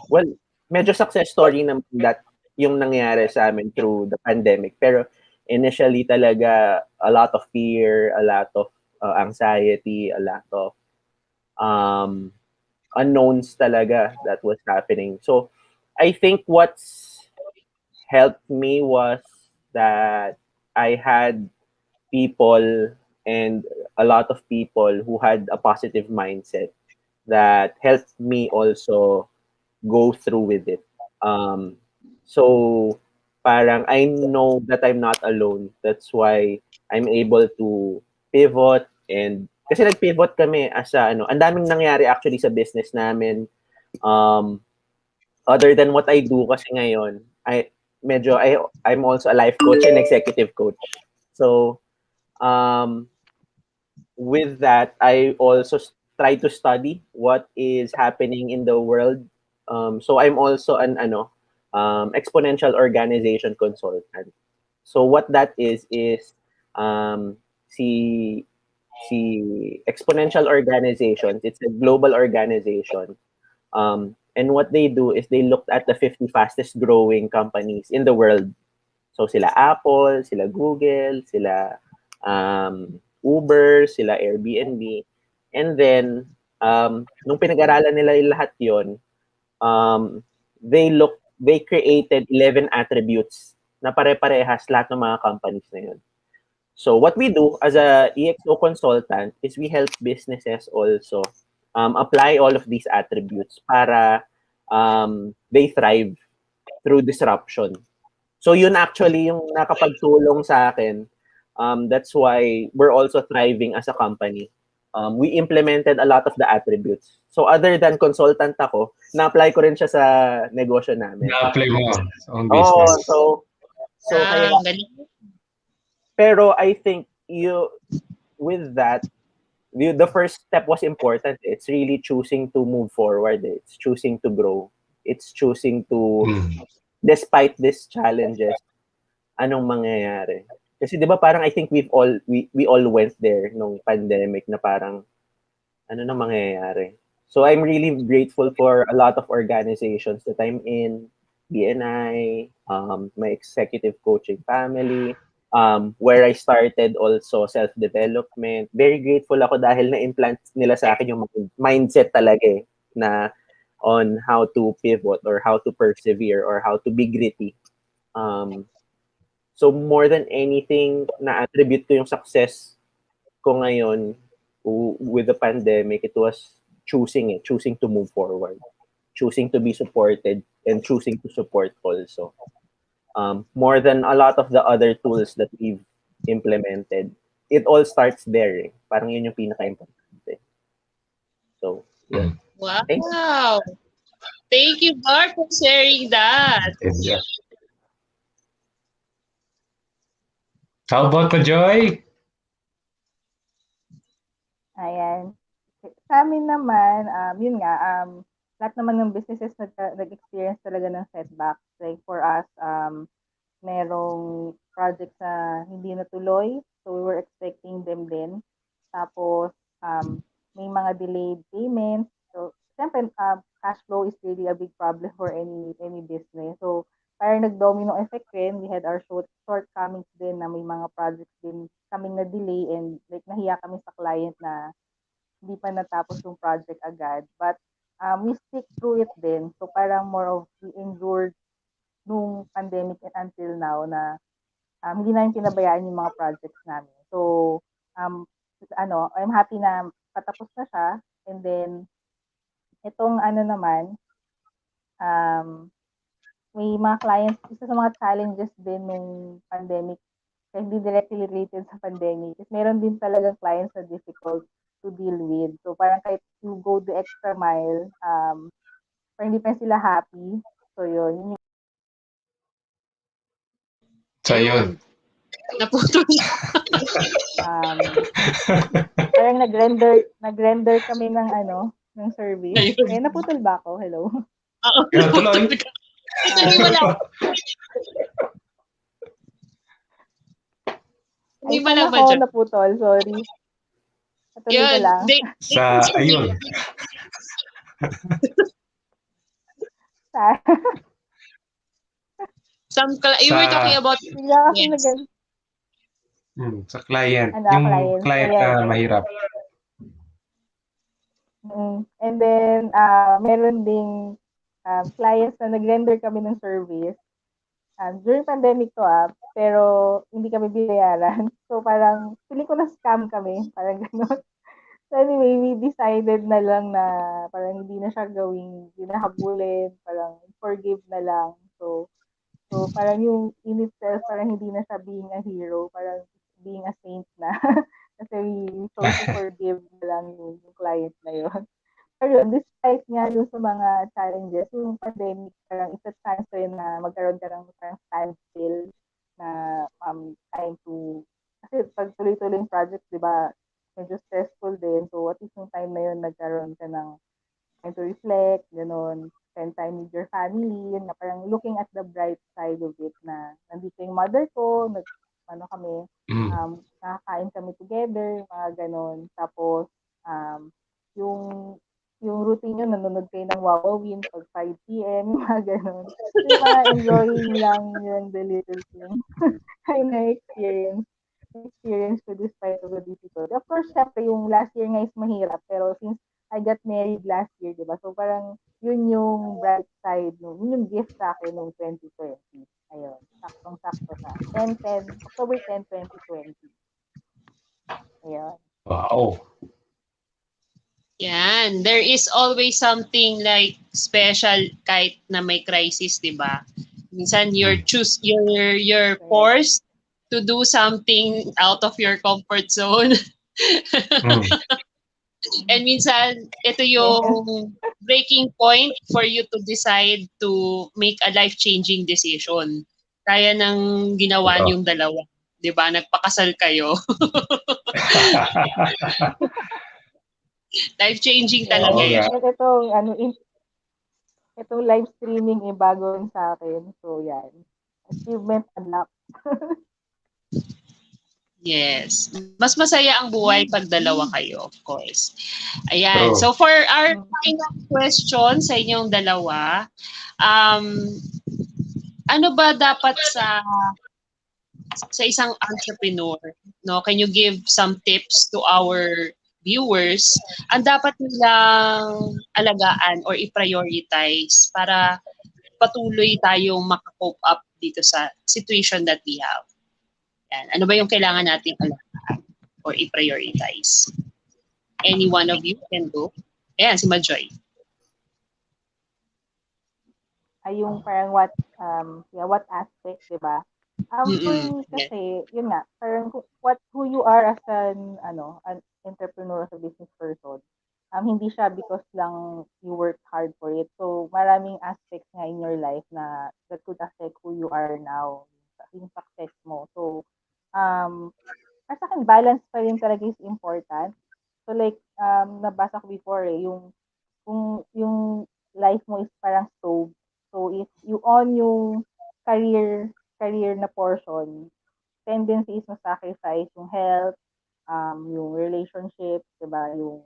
well, medyo success story naman that yung nangyari sa amin through the pandemic. Pero initially talaga, a lot of fear, a lot of anxiety, a lot of um, unknowns talaga that was happening. So I think what's helped me was that I had people and a lot of people who had a positive mindset that helped me also go through with it. Um, so parang I know that I'm not alone. That's why I'm able to pivot and kasi nag-pivot kami as a ano, ang daming nangyari actually sa business namin. Um, other than what I do kasi ngayon, I'm also a life coach and executive coach. So with that, I also try to study what is happening in the world. So I'm also an exponential organization consultant. So what that is see see exponential organizations. It's a global organization. And what they do is they looked at the 50 fastest growing companies in the world. So sila Apple, sila Google, sila Uber, sila Airbnb. And then, nung pinag-aralan nila yung lahat yon, um, they created 11 attributes na pare-parehas lahat ng mga companies na yun. So what we do as a EXO consultant is we help businesses also apply all of these attributes para they thrive through disruption. So yun actually yung nakapagtulong sa akin. That's why we're also thriving as a company. We implemented a lot of the attributes. So other than consultant ako, na-apply ko rin siya sa negosyo namin. Na-apply mo sa own Oh, business. so kaya Galing. pero I think with that the first step was important. It's really choosing to move forward. It's choosing to grow. It's choosing to despite these challenges, anong mangyayari? Kasi 'di ba parang I think we all went there nung pandemic na parang ano na mangyayari. So I'm really grateful for a lot of organizations that I'm in, BNI, my executive coaching family, where I started also self-development. Very grateful ako dahil na-implant nila sa akin yung mindset talaga na on how to pivot or how to persevere or how to be gritty. So more than anything, na-attribute ko yung success ko ngayon with the pandemic, it was choosing to move forward, choosing to be supported, and choosing to support also. More than a lot of the other tools that we've implemented, it all starts there. Parang yun yung pinaka-importante. So, yun. Wow. Thanks. Thank you, Garp, for sharing that. Yeah. How about Majoy? Ayan. Sa amin naman, yun nga, lahat naman ng businesses nag-experience talaga ng setbacks. Like for us, merong projects na hindi natuloy, so we were expecting them din. Tapos, may mga delayed payments. So, siyempre, cash flow is really a big problem for any business. So, parang nag-domino effect rin. We had our shortcomings din na may mga projects din kaming na-delay and like nahiya kami sa client na hindi pa natapos yung project agad. But we stick through it din. So, parang more of we endured nung pandemic until now na hindi namin pinabayaan yung mga projects namin. So, I'm happy na patapos na siya. And then, itong naman, may mga clients, isa sa mga challenges din nung pandemic, kaya hindi directly related sa pandemic, is meron din talagang clients na difficult to deal with. So, parang kahit you go the extra mile, parang hindi pa sila happy. So, yun. So, yun. Naputol. Parang nag-render kami ng ng service. Eh, naputol ba ako? Hello? Oo. Tuloy. Hindi wala. Hindi wala ba ako dyan? naputol, sorry. Patuloy ko lang. Ayun. You were talking about bigla kasi sa client. Yung client na mahirap. And then, meron ding clients na nag-render kami ng service. During pandemic to pero hindi kami binayaran. So parang, feeling ko na scam kami. Parang gano'n. So anyway, we decided na lang na parang hindi na siya gawing hinahabulin. Parang forgive na lang. So parang yung in itself, parang hindi na siya being a hero. Parang being a saint na. Kasi we chose to forgive na lang yung client na yun. Pero despite nga dun sa mga challenges, yung pandemic, parang it's a chance rin na magkaroon ka ng parang standstill na time to, kasi pag tuloy-tuloy yung project, di ba, medyo stressful din. So at least yung time na yun, nagkaroon ka ng time to reflect, gano'n, spend time with your family, na parang looking at the bright side of it na nandito yung mother ko, nakakain kami together, mga gano'n. Tapos, yung routine yun, nanonood kayo ng Wawawin pag 5 p.m., mga gano'n. So, yung mga enjoying lang yung the little things. Ay na-experience ko despite of the difficulty. Of course, syempre, yung last year nga is mahirap, pero since I got married last year, di ba? So, parang yun yung bright side, yun yung gift sa akin noong 2020. Ayun, saktong-sakto sa October 10, 2020. Ayun. Wow. Yan. There is always something like special kahit na may crisis, di ba? Minsan you're forced to do something out of your comfort zone. And minsan, ito yung breaking point for you to decide to make a life-changing decision. Kaya nang ginawa niyong dalawa. Di ba? Nagpakasal kayo. Life-changing talaga yan. Itong live streaming bago rin sa akin. So, yan. Achievement unlocked. Yes. Mas masaya ang buhay pag dalawa kayo, of course. Ayan. So, for our final question sa inyong dalawa, ano ba dapat sa isang entrepreneur, no? Can you give some tips to our viewers ang dapat nilang alagaan or i-prioritize para patuloy tayong maka-cope up dito sa situation that we have? Yan. Ano ba yung kailangan nating alagaan or i-prioritize? Any one of you can go. Ayan, si Majoy. Ay yung parang what aspect, 'di ba? For me Yeah. kasi, yun nga, parang who you are as an entrepreneur, as a business person. Hindi siya because lang you work hard for it. So, maraming aspects nga in your life na that could affect who you are now, yung success mo. So, sa akin, balance pa rin talaga is important. So, like, nabasa ko before kung yung life mo is parang stove. So, if you on yung career na portion, tendency is ma-sacrifice yung health, yung relationship, diba? Yung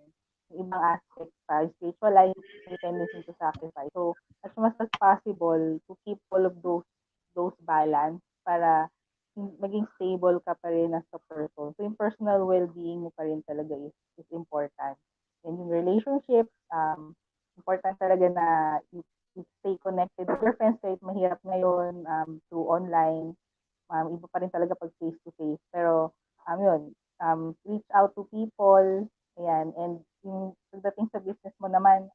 ibang aspect pa, yung spiritual life, may tendency to sacrifice. So, as much as possible, to keep all of those balance para maging stable ka pa rin as a person. So, yung personal well-being mo pa rin talaga is important. And yung relationship, important talaga na you stay connected with your friends kahit mahirap ngayon through online. Iba pa rin talaga pag face-to-face. Pero, yun, reach out to people, ayan, and yung pagdating sa business mo naman,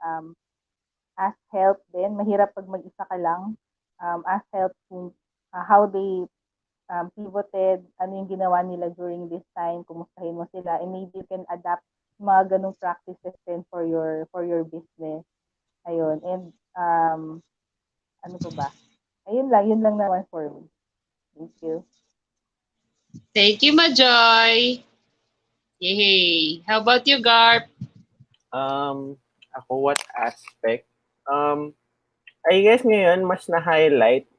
ask help din. Mahirap pag mag-isa ka lang. Ask help kung how they pivoted, ano yung ginawa nila during this time, kumustahin mo sila, and maybe you can adapt mga ganong practices din for your business. Ayun, and ano pa ba? Ayun lang, yun lang naman for me. Thank you. Thank you, Majoy. Yay. How about you, Garp? Ako, what aspect? I guess ngayon, mas na-highlight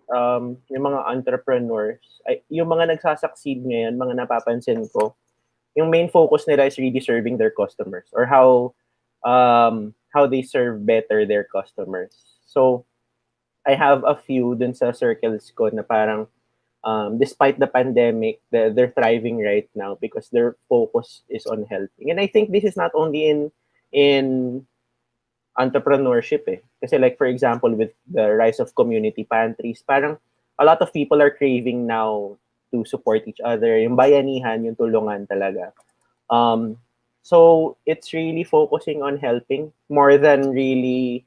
yung mga entrepreneurs, yung mga nagsasucceed ngayon, mga napapansin ko, yung main focus nila is really serving their customers or how they serve better their customers. So, I have a few dun sa circles ko na parang despite the pandemic, they're thriving right now because their focus is on helping. And I think this is not only in entrepreneurship eh. Kasi like for example, with the rise of community pantries, parang a lot of people are craving now to support each other. Yung bayanihan, yung tulungan talaga. So it's really focusing on helping more than really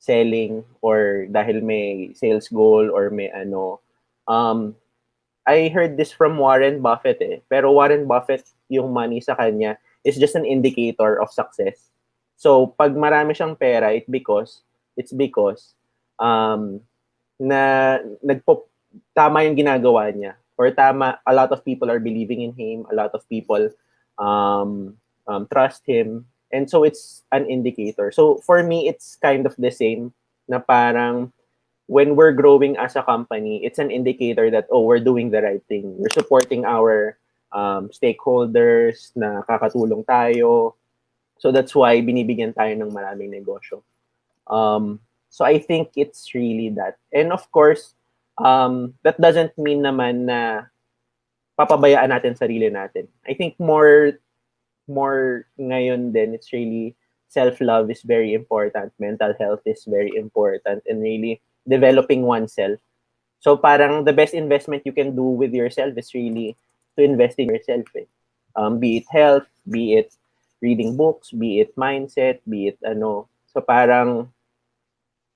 selling or dahil may sales goal or may ano. I heard this from Warren Buffett eh. Pero Warren Buffett, yung money sa kanya is just an indicator of success. So, pag marami siyang pera, it's because na tama yung ginagawa niya. Or tama, a lot of people are believing in him, a lot of people trust him. And so it's an indicator. So for me, it's kind of the same na parang when we're growing as a company, it's an indicator that, oh, we're doing the right thing. We're supporting our stakeholders na kakatulong tayo. So that's why binibigyan tayo ng maraming negosyo. So I think it's really that. And of course, that doesn't mean naman na papabayaan natin sarili natin. I think more ngayon din, it's really self-love is very important, mental health is very important, and really developing oneself. So parang the best investment you can do with yourself is really to invest in yourself. Eh. Be it health, be it reading books, be it mindset, be it ano. So parang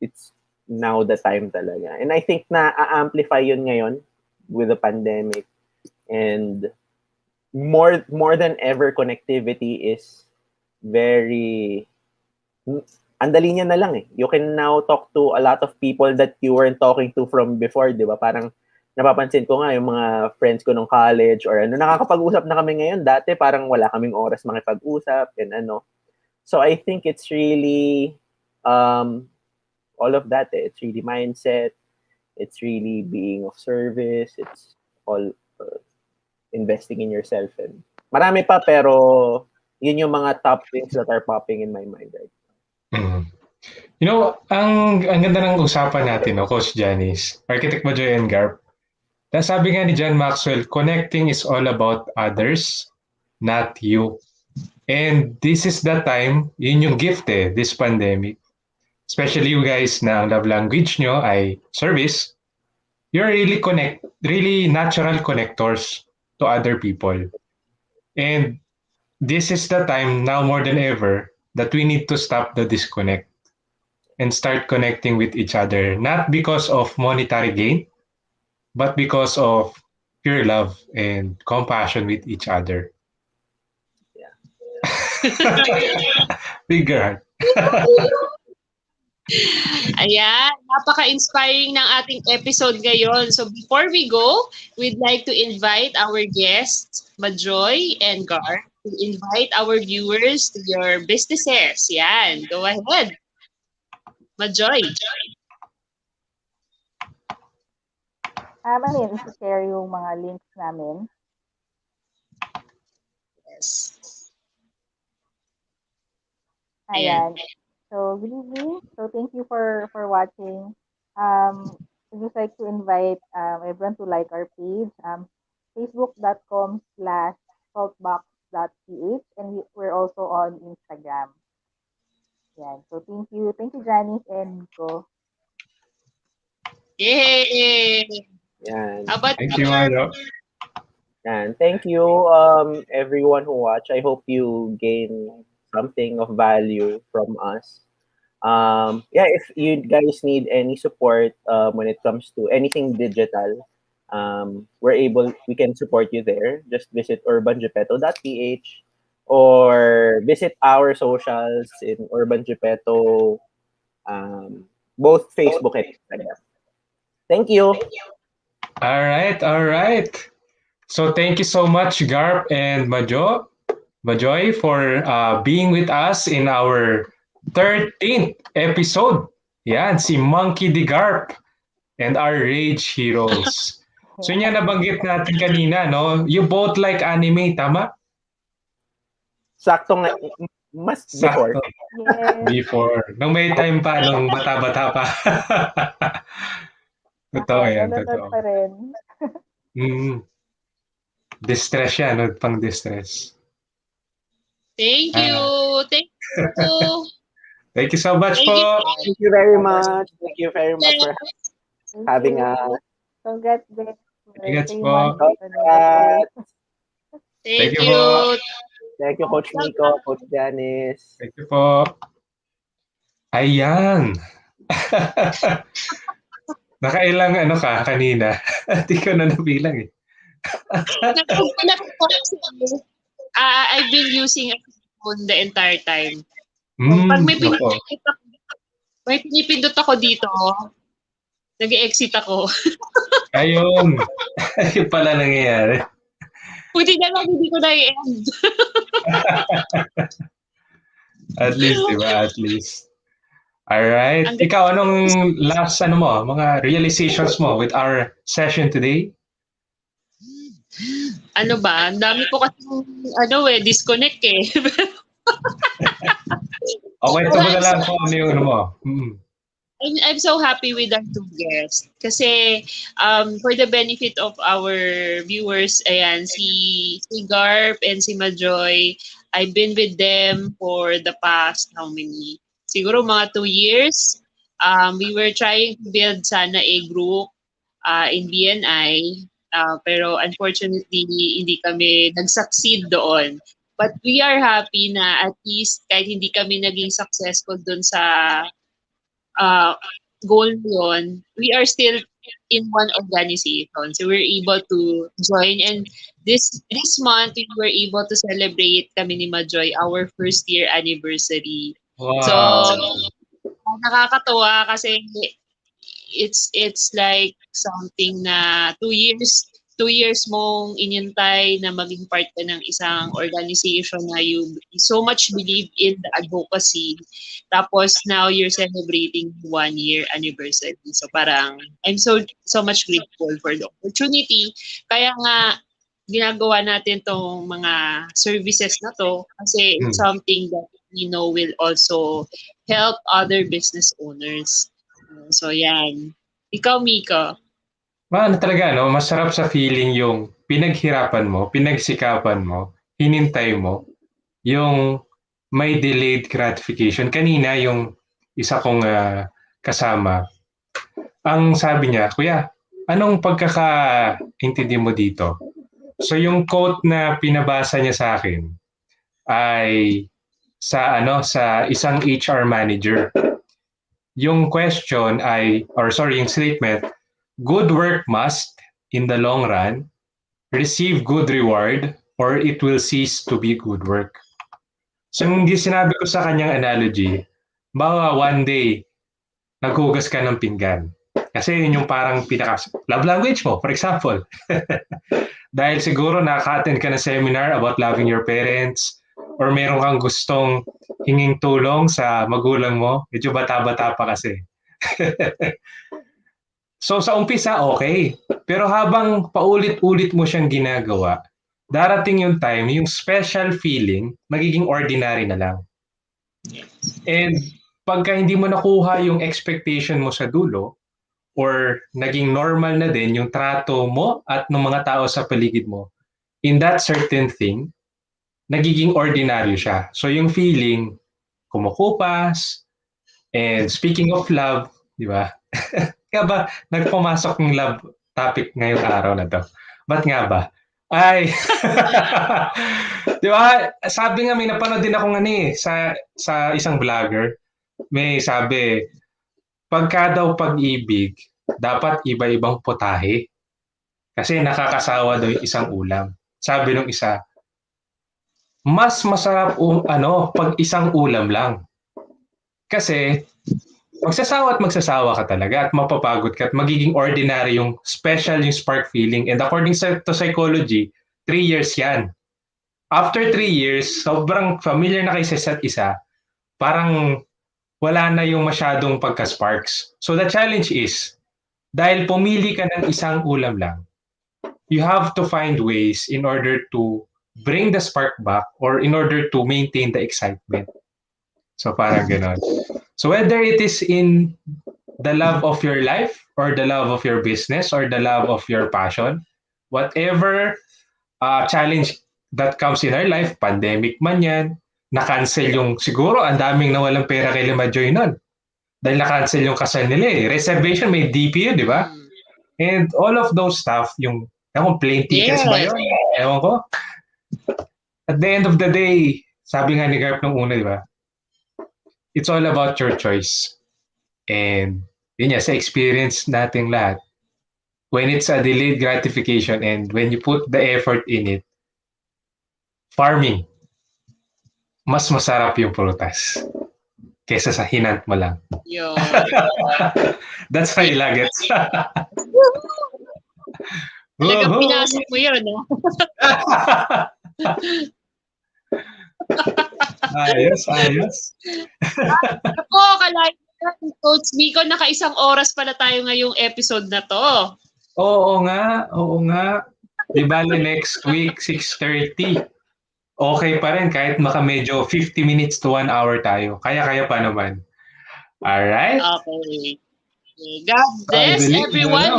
it's now the time talaga. And I think na a-amplify yun ngayon with the pandemic. And more than ever, connectivity is very andali niya na lang eh. You can now talk to a lot of people that you weren't talking to from before, di ba? Parang napapansin ko nga yung mga friends ko nung college or ano, nakakapag-usap na kami ngayon. Dati parang wala kaming oras makipag-usap and ano. So I think it's really all of that eh. It's really mindset. It's really being of service. It's all investing in yourself. And marami pa pero yun yung mga top things that are popping in my mind right now. Mm. You know, ang ganda ng usapan natin, no, Coach Janice, Architect Majoy and Garp. Sabi nga ni John Maxwell, connecting is all about others, not you. And this is the time, yun yung gift this pandemic. Especially you guys na ang love language nyo ay service, you're really natural connectors to other people. And this is the time now more than ever that we need to stop the disconnect and start connecting with each other, not because of monetary gain, but because of pure love and compassion with each other. Bigger heart. Ayan, napaka-inspiring ng ating episode ngayon. So before we go, we'd like to invite our guests, Majoy and Garp, to invite our viewers to your businesses. Yan, go ahead. Majoy. Ano yun, isi-share yung mga links namin. Yes. Ayan. So, good evening. So, thank you for watching. I'd just like to invite everyone to like our page, facebook.com/saltbox.ph, and we're also on Instagram. Yan. So, thank you. Thank you, Janice and Nico. Yay! Yan. How about Thank you, Mayo. And thank you, everyone who watched. I hope you gain something of value from us. If you guys need any support when it comes to anything digital, we can support you there. Just visit urbangepeto.ph or visit our socials in Urban Gepeto, both Facebook and Instagram. Thank you. All right. So thank you so much, Garp and Majoy, for being with us in our 13th episode. Yan, si Monkey D. Garp and our Rage Heroes. So yun yung nabanggit natin kanina, no? You both like anime, tama? Sakto nga, mas before. Sakto. Yes. Before. Nung may time pa, nung bata-bata pa. Totoo yan, Nanonood totoo. pa rin. Distress yan, no? Pang distress. Thank you. Thank you. Thank you so much Thank po. you. Thank you very much. Thank you very much for having us. Congrats, guys. Congrats 3 po. months. Congrats. Thank you you. po. Thank you, Coach Nico, Coach Janice. Thank you po. Ayan. Nakailang ka kanina? Hindi ko na nabilang eh. I've been using a phone the entire time. Ako. Pag may pinipindot ako dito, nag-exit ako. Ayun. Ayun pala nangyayari. Buti na lang hindi ko na-i-end. At least, di ba? At least. Alright. Ikaw, anong last, mga realizations mo with our session today? Ano ba? Ang dami ko kasi, disconnect eh. Okay, ito mo na lang kung ano yung mo. I'm so happy with our two guests. Kasi for the benefit of our viewers, ayan, si Garp and si Majoy, I've been with them for the past how many? Siguro mga 2 years. We were trying to build sana a group in BNI. Pero unfortunately, hindi kami nag-succeed doon. But we are happy na at least kahit hindi kami naging successful doon sa goal yon, we are still in one organization. So we're able to join. And this month, we were able to celebrate kami ni Majoy our first year anniversary. Wow. So, nakakatuwa kasi it's like something na 2 years mong inintay na maging part ka ng isang organization na you so much believe in the advocacy. Tapos now you're celebrating 1 year anniversary. So parang I'm so much grateful for the opportunity. Kaya nga ginagawa natin tong mga services na to kasi it's something that we know will also help other business owners. So yan. Ikaw, Mika. talaga, no? Masarap sa feeling yung pinaghirapan mo, pinagsikapan mo, hinintay mo, yung may delayed gratification. Kanina, yung isa kong kasama, ang sabi niya, Kuya, anong pagkakaintindi mo dito? So yung quote na pinabasa niya sa akin ay sa isang HR manager. Yung question ay, or sorry, yung statement, good work must, in the long run, receive good reward or it will cease to be good work. So yung sinabi ko sa kanyang analogy, bawa one day, naghugas ka ng pinggan. Kasi yun yung parang love language mo, for example. Dahil siguro nakaka-attend ka ng seminar about loving your parents or meron kang gustong hinging tulong sa magulang mo, medyo bata-bata pa kasi. So sa umpisa, okay. Pero habang paulit-ulit mo siyang ginagawa, darating yung time, yung special feeling, magiging ordinary na lang. And pagka hindi mo nakuha yung expectation mo sa dulo, or naging normal na din yung trato mo at ng mga tao sa paligid mo, in that certain thing, nagiging ordinaryo siya. So yung feeling, kumukupas, and speaking of love, di ba? Kaya ba, nagpumasok ng love topic ngayong araw na to? Ba't nga ba? Ay, di ba? Sabi nga, may napanood din akong sa isang vlogger. May sabi, pagka daw pag-ibig, dapat iba-ibang putahe. Kasi nakakasawa daw yung isang ulam. Sabi nung isa, mas masarap pag isang ulam lang. Kasi magsasawa ka talaga at mapapagod ka at magiging ordinary yung special yung spark feeling. And according to psychology, 3 years yan. After 3 years, sobrang familiar na kayo sa isa't isa, parang wala na yung masyadong pagka-sparks. So the challenge is, dahil pumili ka ng isang ulam lang, you have to find ways in order to bring the spark back or in order to maintain the excitement. So parang ganon. So whether it is in the love of your life or the love of your business or the love of your passion, whatever challenge that comes in our life, pandemic man yan, na-cancel yung, siguro ang daming nawalang pera kay Majoy nun. Dahil na-cancel yung kasal nila eh. Reservation, may DP yun, di ba? And all of those stuff, yung plane tickets ba yun? Ewan ko. At the end of the day, sabi nga ni Garp nung una, di ba? It's all about your choice. And yun sa experience nating lahat, when it's a delayed gratification and when you put the effort in it, farming, mas masarap yung prutas kesa sa hinant mo lang. Yo. That's my nuggets. Talagang pinasok mo yun, no? ayos. Ako, kalahin Coach Miko, naka-isang oras pala tayo ngayong episode na to. Oo nga. Di bali next week, 6:30. Okay pa rin kahit medyo 50 minutes to 1 hour tayo. Kaya pa naman. Alright? Okay. God bless everyone.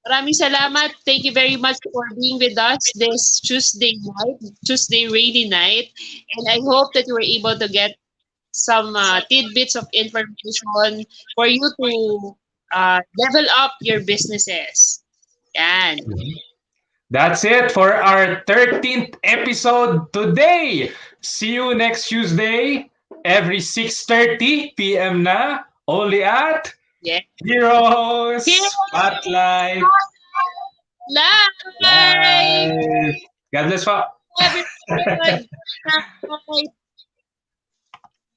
Maraming salamat. Thank you very much for being with us this Tuesday rainy night. And I hope that you were able to get some tidbits of information for you to level up your businesses. Yan. That's it for our 13th episode today. See you next Tuesday, every 6:30 p.m. na, only at Heroes Spotlight Live. God bless po. Everyone.